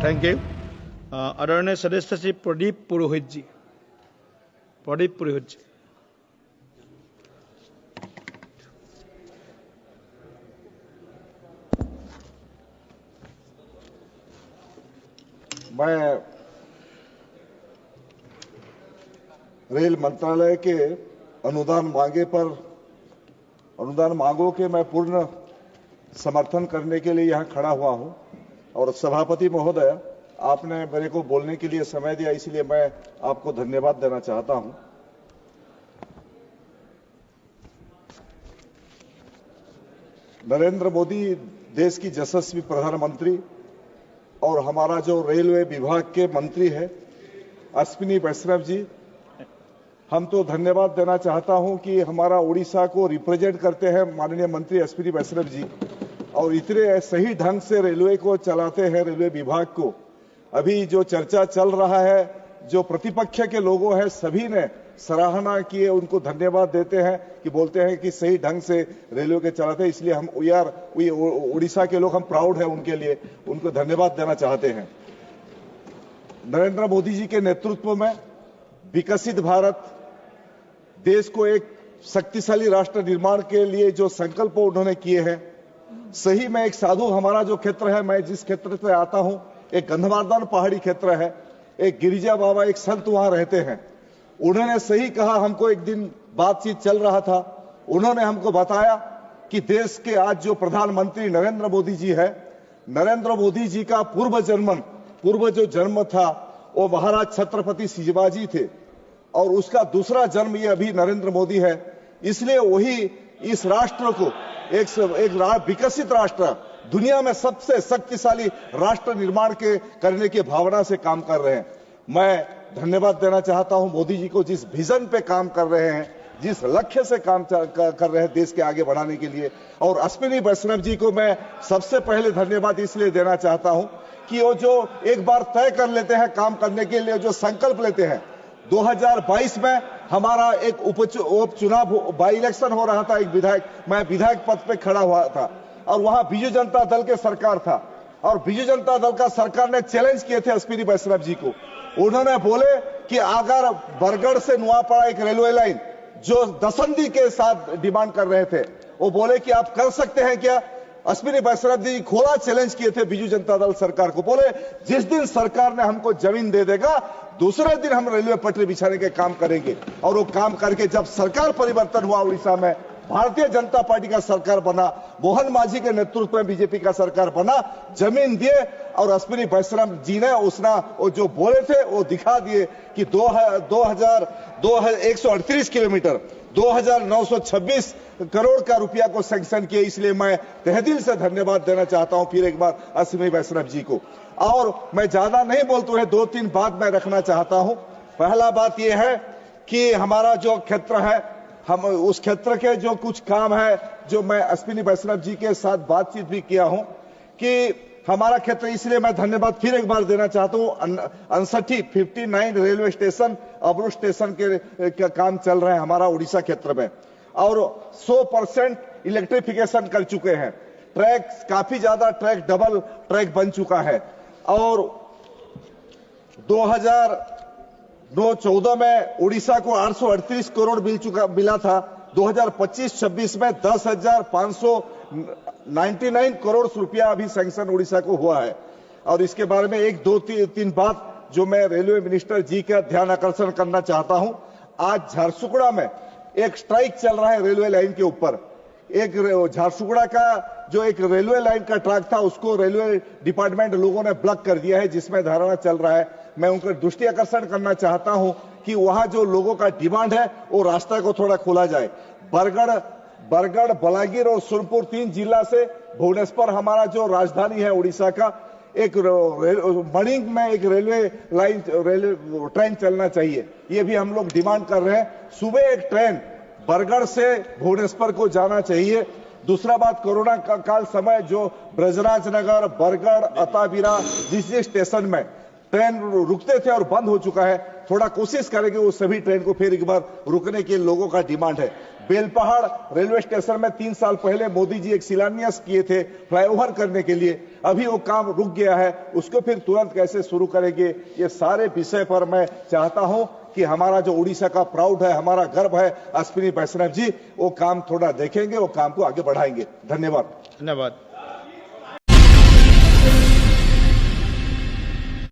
Thank you. आदरणीय सदस्य श्री प्रदीप पुरोहित जी। प्रदीप पुरोहित जी। मैं रेल मंत्रालय के अनुदान मांगों के मैं पूर्ण समर्थन करने के लिए यहां खड़ा हुआ हूं और सभापति महोदय, आपने मेरे को बोलने के लिए समय दिया, इसलिए मैं आपको धन्यवाद देना चाहता हूं। नरेंद्र मोदी देश की यशस्वी प्रधानमंत्री और हमारा जो रेलवे विभाग के मंत्री है अश्विनी वैष्णव जी, हम तो धन्यवाद देना चाहता हूं कि हमारा उड़ीसा को रिप्रेजेंट करते हैं माननीय मंत्री अश्विनी वैष्णव जी, और इतने सही ढंग से रेलवे को चलाते हैं, रेलवे विभाग को। अभी जो चर्चा चल रहा है, जो प्रतिपक्ष के लोगों हैं सभी ने सराहना किए, उनको धन्यवाद देते हैं कि बोलते हैं कि सही ढंग से रेलवे के चलाते हैं, इसलिए हम उड़ीसा के लोग हम प्राउड है उनके लिए, उनको धन्यवाद देना चाहते हैं। नरेंद्र मोदी जी के नेतृत्व में विकसित भारत, देश को एक शक्तिशाली राष्ट्र निर्माण के लिए जो संकल्प उन्होंने किए हैं, सही में एक साधु हमारा जो क्षेत्र है, मैं जिस क्षेत्र से आता हूं, एक गंधमार्दन पहाड़ी क्षेत्र है, एक गिरिजा बाबा एक संत वहां रहते हैं। उन्होंने सही कहा, हमको एक दिन बातचीत चल रहा था, उन्होंने हमको बताया कि देश के आज जो प्रधानमंत्री नरेंद्र मोदी जी है, नरेंद्र मोदी जी का पूर्व जो जन्म था वो महाराज छत्रपति शिवाजी थे, और उसका दूसरा जन्म ये अभी नरेंद्र मोदी है। इसलिए वही इस राष्ट्र को एक विकसित राष्ट्र, दुनिया में सबसे शक्तिशाली राष्ट्र निर्माण करने की भावना से काम कर रहे हैं। मैं धन्यवाद देना चाहता हूं मोदी जी को, जिस विजन पे काम कर रहे हैं, जिस लक्ष्य से काम कर रहे हैं देश के आगे बढ़ाने के लिए। और अश्विनी वैष्णव जी को मैं सबसे पहले धन्यवाद इसलिए देना चाहता हूं कि वो जो एक बार तय कर लेते हैं काम करने के लिए, जो संकल्प लेते हैं। 2022 में हमारा एक उपचुनाव बाई इलेक्शन हो रहा था, मैं विधायक पद पे खड़ा हुआ था, और वहां बीजू जनता दल के सरकार था, और बीजू जनता दल का सरकार ने चैलेंज किए थे अश्विनी वैष्णव जी को। उन्होंने बोले कि अगर बरगढ़ से नुआपाड़ा एक रेलवे लाइन जो दसंदी के साथ डिमांड कर रहे थे, वो बोले कि आप कर सकते हैं क्या। अश्विनी वैष्णव जी खुला चैलेंज किए थे बीजू जनता दल सरकार को, बोले जिस दिन सरकार ने हमको जमीन दे देगा, दूसरे दिन हम रेलवे पटरी बिछाने के काम करेंगे। और वो काम करके जब सरकार परिवर्तन हुआ उड़ीसा में, भारतीय जनता पार्टी का सरकार बना, मोहन मांझी के नेतृत्व में बीजेपी का सरकार बना, जमीन दिए, और अश्विनी वैष्णव जी ने वो जो बोले थे वो दिखा दिए कि 138 किलोमीटर 2926 करोड़ का रुपया को सैंक्शन किए। इसलिए मैं तहेदिल से धन्यवाद देना चाहता हूं फिर एक बार अश्विनी वैष्णव जी को। और मैं ज्यादा नहीं बोलते हुए 2-3 बात मैं रखना चाहता हूं। पहला बात यह है कि हमारा जो क्षेत्र है, हम उस क्षेत्र के जो कुछ काम है, जो मैं अश्विनी वैष्णव जी के साथ बातचीत भी किया हूं कि हमारा क्षेत्र, इसलिए मैं धन्यवाद फिर एक बार देना चाहता हूं। 59 रेलवे स्टेशन, अब्रू स्टेशन के काम चल रहे हैं हमारा उड़ीसा क्षेत्र में, और 100% इलेक्ट्रिफिकेशन कर चुके हैं। ट्रैक काफी ज्यादा डबल ट्रैक बन चुका है, और 2009-14 में उड़ीसा को 838 करोड़ मिला था। 2025-26 में 10,599 करोड़ रुपया अभी सैंक्शन उड़ीसा को हुआ है। और इसके बारे में 1-2-3 बात जो मैं रेलवे मिनिस्टर जी का ध्यान आकर्षण करना चाहता हूं। आज झारसुगुड़ा में एक स्ट्राइक चल रहा है रेलवे लाइन के ऊपर। एक झारसुगुड़ा का जो एक रेलवे लाइन का ट्रैक था, उसको रेलवे डिपार्टमेंट लोगों ने ब्लॉक कर दिया है, जिसमें धारणा चल रहा है। मैं उनका दृष्टि आकर्षण करना चाहता हूं कि वहां जो लोगों का डिमांड है वो रास्ता को थोड़ा खोला जाए। बरगढ़, बलांगीर और सोनपुर 3 जिला से भुवनेश्वर हमारा जो राजधानी है उड़ीसा का, एक मणिंग में एक रेलवे ट्रेन चलना चाहिए। ये भी हम लोग डिमांड कर रहे हैं। सुबह एक ट्रेन बरगढ़ से भुवनेश्वर को जाना चाहिए। दूसरा बात, कोरोना काल समय जो ब्रजराज नगर, बरगढ़, अताबीरा जिस स्टेशन में ट्रेन रुकते थे और बंद हो चुका है, थोड़ा कोशिश करेंगे वो सभी ट्रेन को फिर एक बार रुकने के लोगों का डिमांड है। बेलपहाड़ रेलवे स्टेशन में 3 साल पहले मोदी जी एक शिलान्यास किए थे फ्लाईओवर करने के लिए, अभी वो काम रुक गया है, उसको फिर तुरंत कैसे शुरू करेंगे, ये सारे विषय पर मैं चाहता हूं कि हमारा जो उड़ीसा का प्राउड है, हमारा गर्व है अश्विनी वैष्णव जी, वो काम थोड़ा देखेंगे, वो काम को आगे बढ़ाएंगे। धन्यवाद। धन्यवाद।